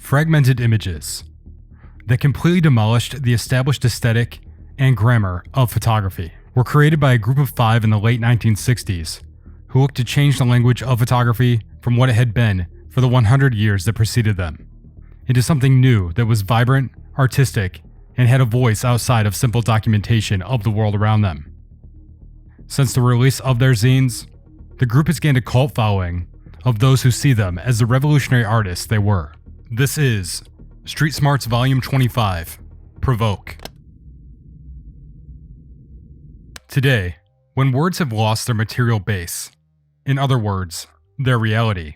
fragmented images that completely demolished the established aesthetic and grammar of photography were created by a group of 5 in the late 1960s who looked to change the language of photography from what it had been for the 100 years that preceded them into something new that was vibrant, artistic, and had a voice outside of simple documentation of the world around them. Since the release of their zines, the group has gained a cult following of those who see them as the revolutionary artists they were. This is Street Smarts Volume 25, Provoke. Today, when words have lost their material base, in other words, their reality,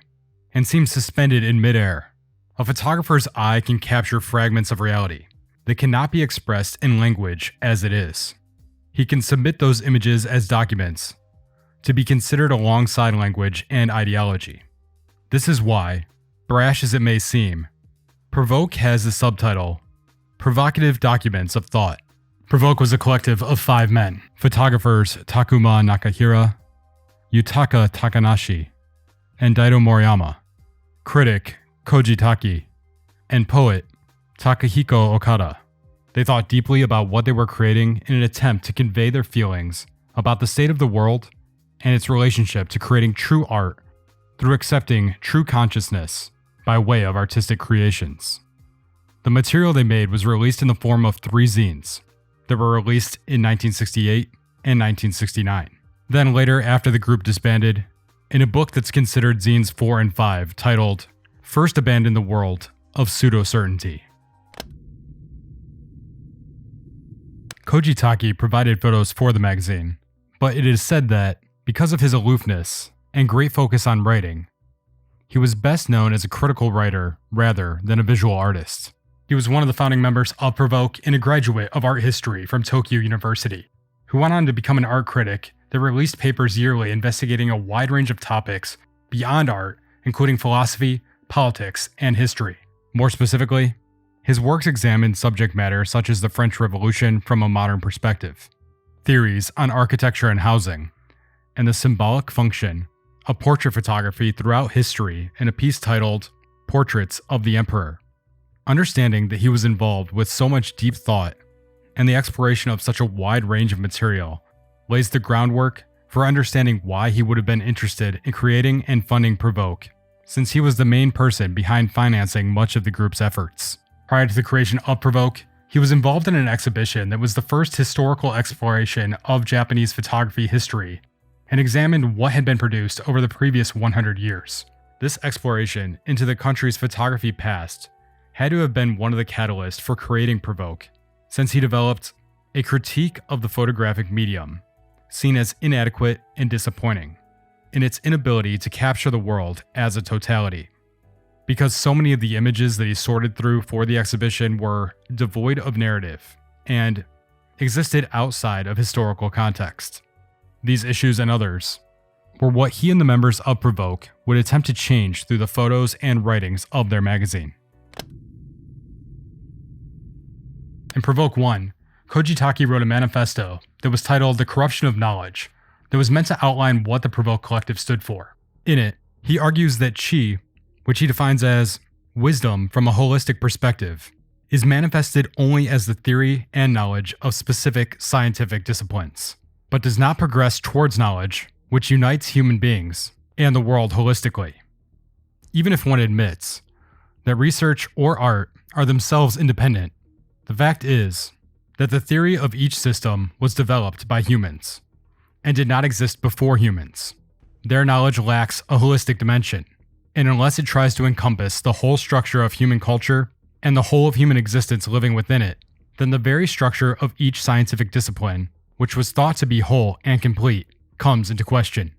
and seem suspended in midair, a photographer's eye can capture fragments of reality that cannot be expressed in language as it is. He can submit those images as documents to be considered alongside language and ideology. This is why, brash as it may seem, Provoke has the subtitle, Provocative Documents of Thought. Provoke was a collective of 5 men, photographers Takuma Nakahira, Yutaka Takanashi, and Daido Moriyama, critic Koji Taki, and poet Takahiko Okada. They thought deeply about what they were creating in an attempt to convey their feelings about the state of the world and its relationship to creating true art through accepting true consciousness by way of artistic creations. The material they made was released in the form of 3 zines that were released in 1968 and 1969. Then later, after the group disbanded, in a book that's considered zines 4 and 5 titled First Abandon the World of Pseudo-Certainty. Koji Taki provided photos for the magazine, but it is said that, because of his aloofness and great focus on writing, he was best known as a critical writer rather than a visual artist. He was one of the founding members of Provoke and a graduate of art history from Tokyo University, who went on to become an art critic that released papers yearly investigating a wide range of topics beyond art, including philosophy, politics, and history. More specifically, his works examined subject matter such as the French Revolution from a modern perspective, theories on architecture and housing, and the symbolic function of portrait photography throughout history in a piece titled Portraits of the Emperor. Understanding that he was involved with so much deep thought and the exploration of such a wide range of material lays the groundwork for understanding why he would have been interested in creating and funding Provoke, since he was the main person behind financing much of the group's efforts. Prior to the creation of Provoke, he was involved in an exhibition that was the first historical exploration of Japanese photography history and examined what had been produced over the previous 100 years. This exploration into the country's photography past had to have been one of the catalysts for creating Provoke, since he developed a critique of the photographic medium, seen as inadequate and disappointing in its inability to capture the world as a totality. Because so many of the images that he sorted through for the exhibition were devoid of narrative and existed outside of historical context. These issues and others were what he and the members of Provoke would attempt to change through the photos and writings of their magazine. In Provoke 1, Koji Taki wrote a manifesto that was titled The Corruption of Knowledge that was meant to outline what the Provoke Collective stood for. In it, he argues that chi, which he defines as wisdom from a holistic perspective, is manifested only as the theory and knowledge of specific scientific disciplines, but does not progress towards knowledge which unites human beings and the world holistically. Even if one admits that research or art are themselves independent, the fact is that the theory of each system was developed by humans and did not exist before humans. Their knowledge lacks a holistic dimension, and unless it tries to encompass the whole structure of human culture and the whole of human existence living within it, then the very structure of each scientific discipline, which was thought to be whole and complete, comes into question.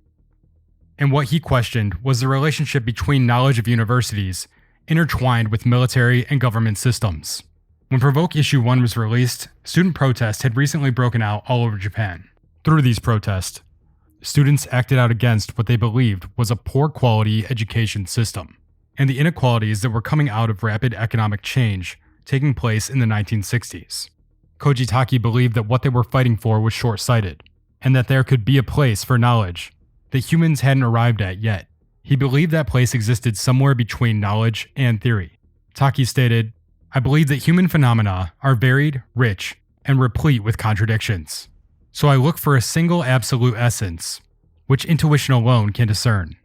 And what he questioned was the relationship between knowledge of universities intertwined with military and government systems. When Provoke Issue 1 was released, student protests had recently broken out all over Japan. Through these protests, students acted out against what they believed was a poor quality education system and the inequalities that were coming out of rapid economic change taking place in the 1960s. Koji Taki believed that what they were fighting for was short-sighted, and that there could be a place for knowledge that humans hadn't arrived at yet. He believed that place existed somewhere between knowledge and theory. Taki stated, "I believe that human phenomena are varied, rich, and replete with contradictions. So I look for a single absolute essence, which intuition alone can discern,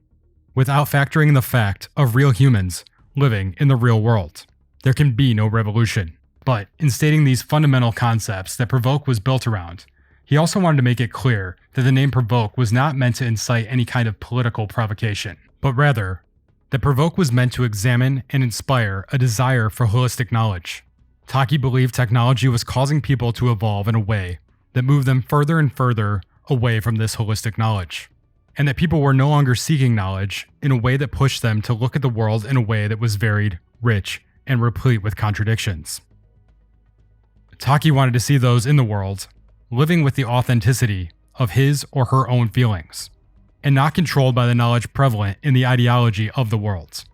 without factoring the fact of real humans living in the real world. There can be no revolution." But in stating these fundamental concepts that Provoke was built around, he also wanted to make it clear that the name Provoke was not meant to incite any kind of political provocation, but rather that Provoke was meant to examine and inspire a desire for holistic knowledge. Taki believed technology was causing people to evolve in a way that moved them further and further away from this holistic knowledge, and that people were no longer seeking knowledge in a way that pushed them to look at the world in a way that was varied, rich, and replete with contradictions. Taki wanted to see those in the world living with the authenticity of his or her own feelings, and not controlled by the knowledge prevalent in the ideology of the world.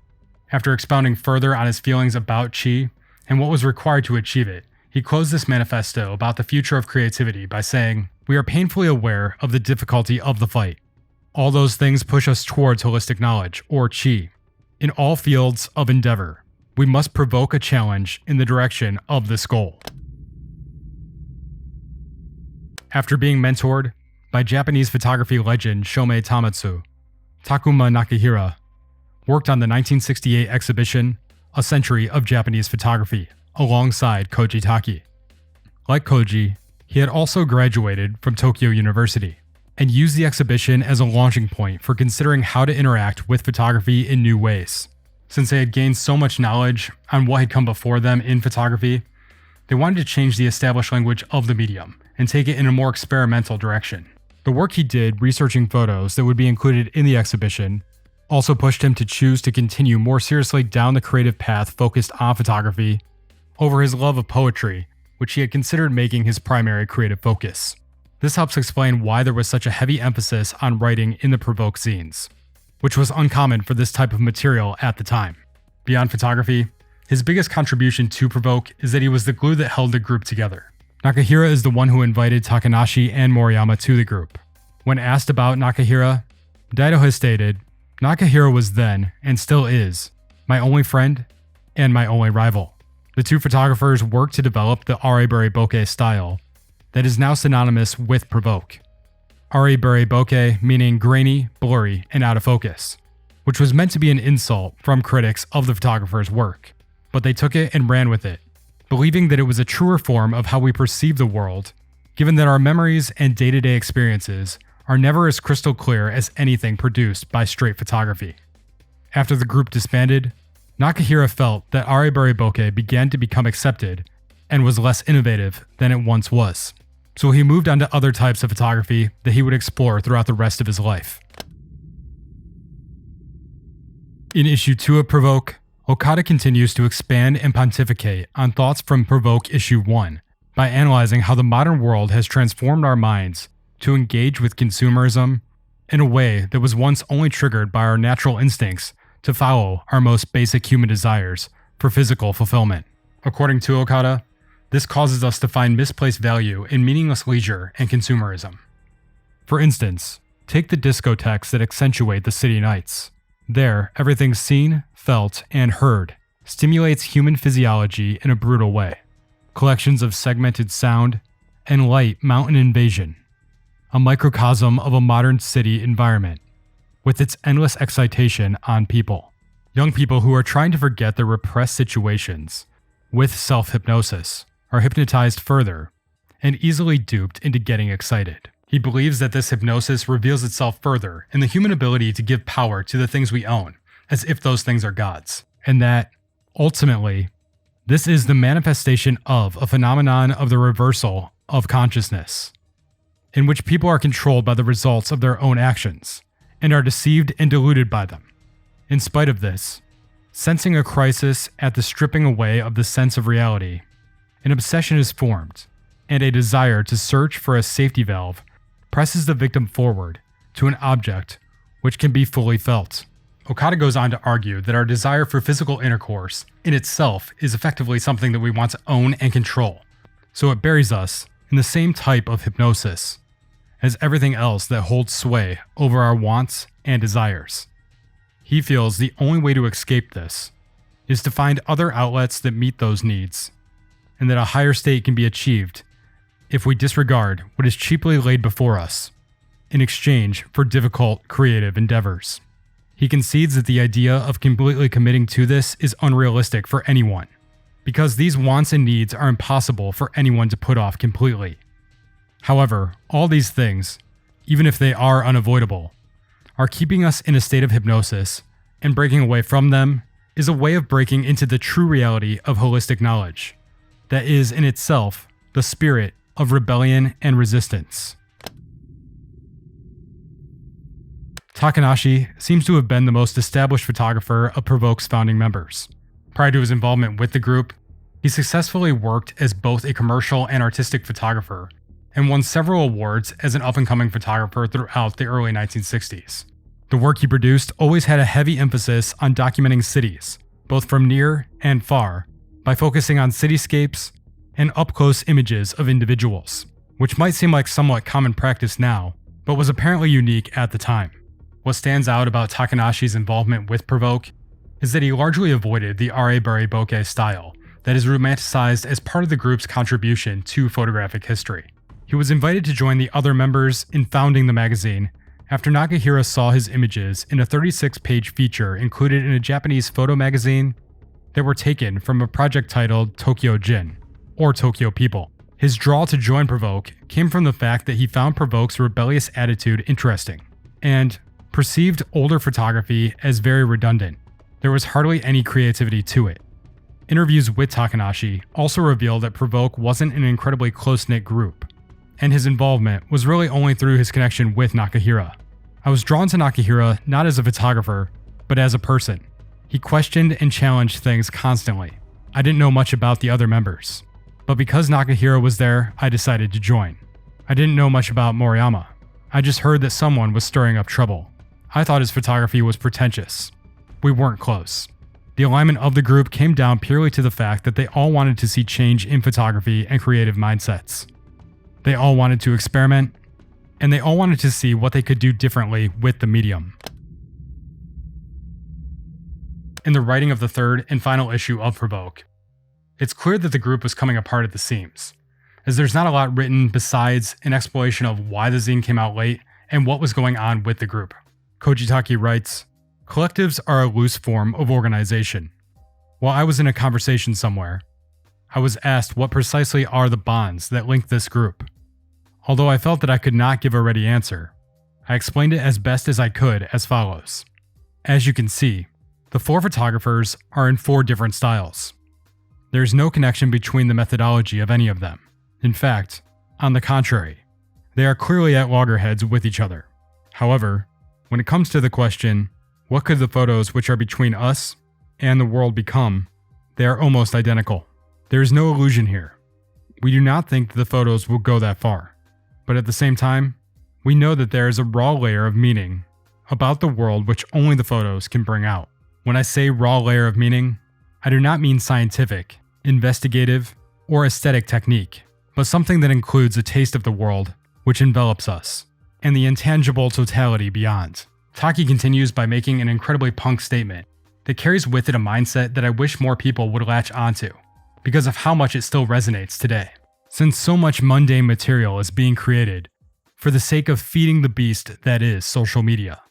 After expounding further on his feelings about Chi and what was required to achieve it, he closed this manifesto about the future of creativity by saying, "We are painfully aware of the difficulty of the fight. All those things push us towards holistic knowledge, or Chi. In all fields of endeavor, we must provoke a challenge in the direction of this goal." After being mentored by Japanese photography legend Shomei Tamatsu, Takuma Nakahira worked on the 1968 exhibition, A Century of Japanese Photography, alongside Koji Taki. Like Koji, he had also graduated from Tokyo University, and used the exhibition as a launching point for considering how to interact with photography in new ways. Since they had gained so much knowledge on what had come before them in photography, they wanted to change the established language of the medium and take it in a more experimental direction. The work he did researching photos that would be included in the exhibition also pushed him to choose to continue more seriously down the creative path focused on photography over his love of poetry, which he had considered making his primary creative focus. This helps explain why there was such a heavy emphasis on writing in the Provoke zines, which was uncommon for this type of material at the time. Beyond photography, his biggest contribution to Provoke is that he was the glue that held the group together. Nakahira is the one who invited Takanashi and Moriyama to the group. When asked about Nakahira, Daido has stated, "Nakahira was then, and still is, my only friend and my only rival." The two photographers worked to develop the are-bure-boke style that is now synonymous with Provoke. Are-bure-boke meaning grainy, blurry, and out of focus, which was meant to be an insult from critics of the photographer's work, but they took it and ran with it, believing that it was a truer form of how we perceive the world, given that our memories and day-to-day experiences are never as crystal clear as anything produced by straight photography. After the group disbanded, Nakahira felt that are-bure-boke began to become accepted and was less innovative than it once was, so he moved on to other types of photography that he would explore throughout the rest of his life. In issue 2 of Provoke, Okada continues to expand and pontificate on thoughts from Provoke Issue 1 by analyzing how the modern world has transformed our minds to engage with consumerism in a way that was once only triggered by our natural instincts to follow our most basic human desires for physical fulfillment. According to Okada, this causes us to find misplaced value in meaningless leisure and consumerism. For instance, take the discotheques that accentuate the city nights. There, everything seen, felt, and heard stimulates human physiology in a brutal way. Collections of segmented sound and light mount an invasion, a microcosm of a modern city environment, with its endless excitation on people. Young people who are trying to forget their repressed situations with self-hypnosis are hypnotized further and easily duped into getting excited. He believes that this hypnosis reveals itself further in the human ability to give power to the things we own, as if those things are gods, and that, ultimately, this is the manifestation of a phenomenon of the reversal of consciousness, in which people are controlled by the results of their own actions, and are deceived and deluded by them. In spite of this, sensing a crisis at the stripping away of the sense of reality, an obsession is formed, and a desire to search for a safety valve presses the victim forward to an object which can be fully felt. Okada goes on to argue that our desire for physical intercourse in itself is effectively something that we want to own and control, so it buries us in the same type of hypnosis as everything else that holds sway over our wants and desires. He feels the only way to escape this is to find other outlets that meet those needs, and that a higher state can be achieved if we disregard what is cheaply laid before us in exchange for difficult creative endeavors. He concedes that the idea of completely committing to this is unrealistic for anyone, because these wants and needs are impossible for anyone to put off completely. However, all these things, even if they are unavoidable, are keeping us in a state of hypnosis, and breaking away from them is a way of breaking into the true reality of holistic knowledge, that is in itself the spirit of rebellion and resistance. Takanashi seems to have been the most established photographer of Provoke's founding members. Prior to his involvement with the group, he successfully worked as both a commercial and artistic photographer, and won several awards as an up-and-coming photographer throughout the early 1960s. The work he produced always had a heavy emphasis on documenting cities, both from near and far, by focusing on cityscapes and up-close images of individuals, which might seem like somewhat common practice now, but was apparently unique at the time. What stands out about Takanashi's involvement with Provoke is that he largely avoided the are-bure-boke style that is romanticized as part of the group's contribution to photographic history. He was invited to join the other members in founding the magazine after Nakahira saw his images in a 36-page feature included in a Japanese photo magazine that were taken from a project titled Tokyo Jin, or Tokyo People. His draw to join Provoke came from the fact that he found Provoke's rebellious attitude interesting, and perceived older photography as very redundant. There was hardly any creativity to it. Interviews with Takanashi also revealed that Provoke wasn't an incredibly close-knit group, and his involvement was really only through his connection with Nakahira. I was drawn to Nakahira not as a photographer, but as a person. He questioned and challenged things constantly. I didn't know much about the other members, but because Nakahira was there, I decided to join. I didn't know much about Moriyama. I just heard that someone was stirring up trouble. I thought his photography was pretentious. We weren't close. The alignment of the group came down purely to the fact that they all wanted to see change in photography and creative mindsets. They all wanted to experiment, and they all wanted to see what they could do differently with the medium. In the writing of the third and final issue of Provoke, it's clear that the group was coming apart at the seams, as there's not a lot written besides an explanation of why the zine came out late and what was going on with the group. Koji Taki writes, "Collectives are a loose form of organization. While I was in a conversation somewhere, I was asked what precisely are the bonds that link this group. Although I felt that I could not give a ready answer, I explained it as best as I could as follows. As you can see, the 4 photographers are in 4 different styles. There is no connection between the methodology of any of them. In fact, on the contrary, they are clearly at loggerheads with each other. However, when it comes to the question, what could the photos which are between us and the world become, they are almost identical. There is no illusion here. We do not think that the photos will go that far. But at the same time, we know that there is a raw layer of meaning about the world which only the photos can bring out. When I say raw layer of meaning, I do not mean scientific, investigative, or aesthetic technique, but something that includes a taste of the world which envelops us, and the intangible totality beyond." Taki continues by making an incredibly punk statement that carries with it a mindset that I wish more people would latch onto, because of how much it still resonates today. Since so much mundane material is being created for the sake of feeding the beast that is social media,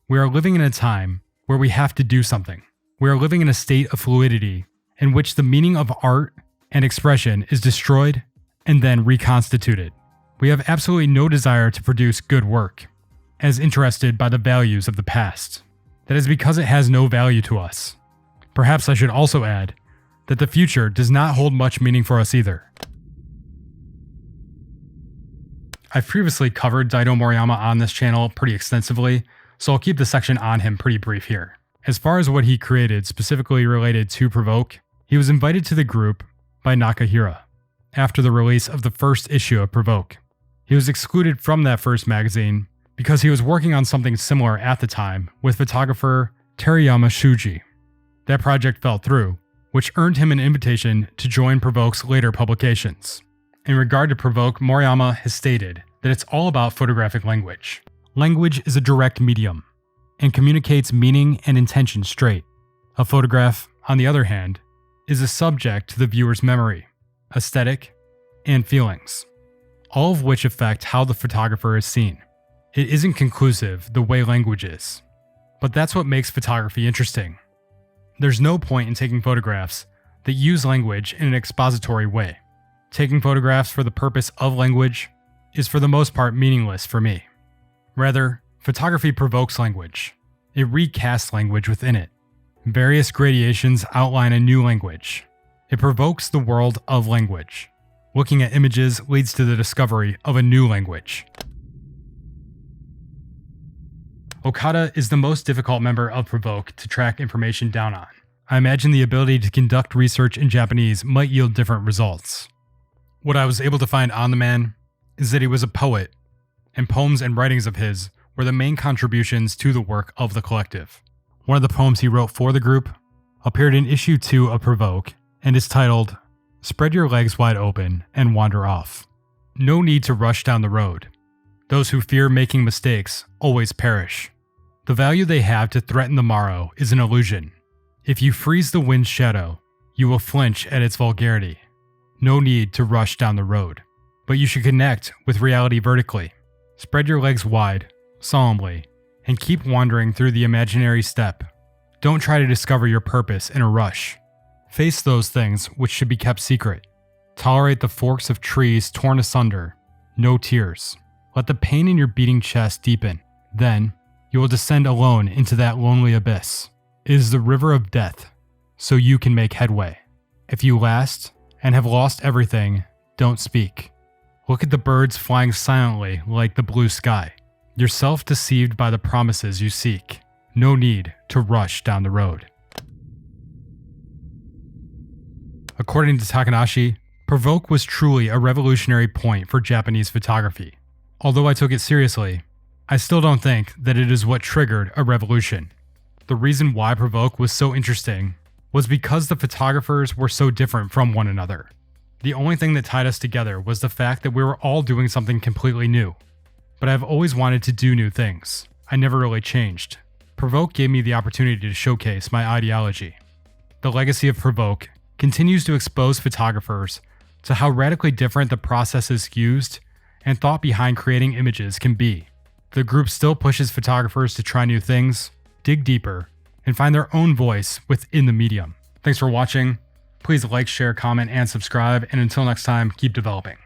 we are living in a time where we have to do something. We are living in a state of fluidity in which the meaning of art and expression is destroyed and then reconstituted. We have absolutely no desire to produce good work, as interested by the values of the past. That is because it has no value to us. Perhaps I should also add that the future does not hold much meaning for us either. I've previously covered Daido Moriyama on this channel pretty extensively, so I'll keep the section on him pretty brief here. As far as what he created specifically related to Provoke, he was invited to the group by Nakahira after the release of the first issue of Provoke. He was excluded from that first magazine because he was working on something similar at the time with photographer Terayama Shuji. That project fell through, which earned him an invitation to join Provoke's later publications. In regard to Provoke, Moriyama has stated that it's all about photographic language. Language is a direct medium and communicates meaning and intention straight. A photograph on the other hand, is a subject to the viewer's memory, aesthetic, and feelings, all of which affect how the photographer is seen. It isn't conclusive the way language is, but that's what makes photography interesting. There's no point in taking photographs that use language in an expository way. Taking photographs for the purpose of language is for the most part meaningless for me. Rather, photography provokes language. It recasts language within it. Various gradations outline a new language. It provokes the world of language. Looking at images leads to the discovery of a new language. Okada is the most difficult member of Provoke to track information down on. I imagine the ability to conduct research in Japanese might yield different results. What I was able to find on the man is that he was a poet, and poems and writings of his were the main contributions to the work of the collective. One of the poems he wrote for the group appeared in issue 2 of Provoke and is titled, "Spread your legs wide open and wander off. No need to rush down the road. Those who fear making mistakes always perish. The value they have to threaten the morrow is an illusion. If you freeze the wind's shadow, you will flinch at its vulgarity. No need to rush down the road. But you should connect with reality vertically. Spread your legs wide, solemnly, and keep wandering through the imaginary step. Don't try to discover your purpose in a rush. Face those things which should be kept secret. Tolerate the forks of trees torn asunder. No tears. Let the pain in your beating chest deepen. Then, you will descend alone into that lonely abyss. It is the river of death, so you can make headway. If you last and have lost everything, don't speak. Look at the birds flying silently like the blue sky. You're self-deceived by the promises you seek. No need to rush down the road." According to Takanashi, Provoke was truly a revolutionary point for Japanese photography. Although I took it seriously, I still don't think that it is what triggered a revolution. The reason why Provoke was so interesting was because the photographers were so different from one another. The only thing that tied us together was the fact that we were all doing something completely new. But I've always wanted to do new things. I never really changed. Provoke gave me the opportunity to showcase my ideology. The legacy of Provoke continues to expose photographers to how radically different the processes used and thought behind creating images can be. The group still pushes photographers to try new things, dig deeper, and find their own voice within the medium. Thanks for watching. Please like, share, comment, and subscribe, and until next time, keep developing.